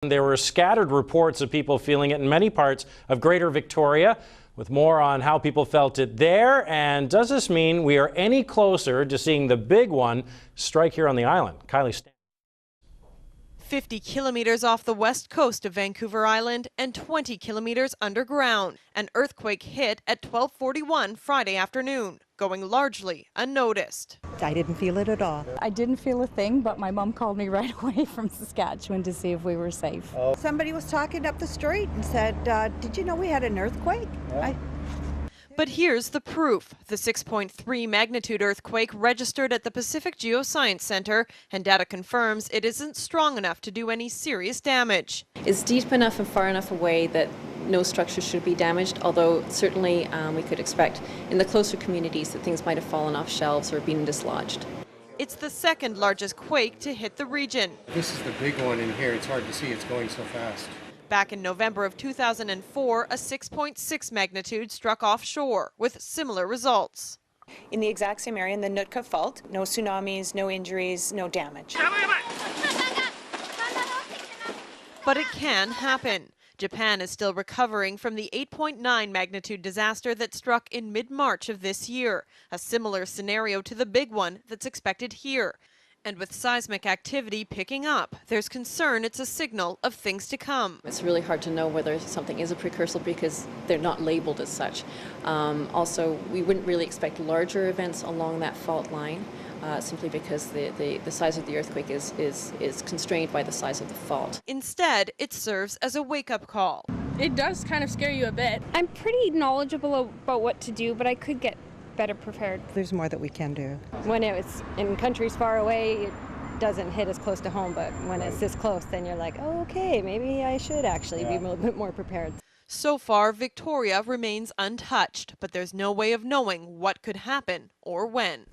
There were scattered reports of people feeling it in many parts of Greater Victoria. With more on how people felt it there, and does this mean we are any closer to seeing the big one strike here on the island? Kylie Stan. 50 kilometers off the west coast of Vancouver Island and 20 kilometers underground. An earthquake hit at 12:41 Friday afternoon, going largely unnoticed. I didn't feel it at all. I didn't feel a thing, but my mom called me right away from Saskatchewan to see if we were safe. Somebody was talking up the street and said, did you know we had an earthquake? Yeah. But here's the proof. The 6.3 magnitude earthquake registered at the Pacific Geoscience Center, and data confirms it isn't strong enough to do any serious damage. It's deep enough and far enough away that no structure should be damaged, although certainly we could expect in the closer communities that things might have fallen off shelves or been dislodged. It's the second largest quake to hit the region. This is the big one in here. It's hard to see. It's going so fast. Back in November of 2004, a 6.6 magnitude struck offshore with similar results. In the exact same area in the Nootka Fault, no tsunamis, no injuries, no damage. But it can happen. Japan is still recovering from the 8.9 magnitude disaster that struck in mid-March of this year, a similar scenario to the big one that's expected here. And with seismic activity picking up, there's concern it's a signal of things to come. It's really hard to know whether something is a precursor because they're not labeled as such. Also, we wouldn't really expect larger events along that fault line, simply because the size of the earthquake is constrained by the size of the fault. Instead, it serves as a wake-up call. It does kind of scare you a bit. I'm pretty knowledgeable about what to do, but I could get better prepared. There's more that we can do. When it's in countries far away, it doesn't hit as close to home, but when it's this close, then you're like, oh, okay, maybe I should actually be a little bit more prepared. So far, Victoria remains untouched, but there's no way of knowing what could happen or when.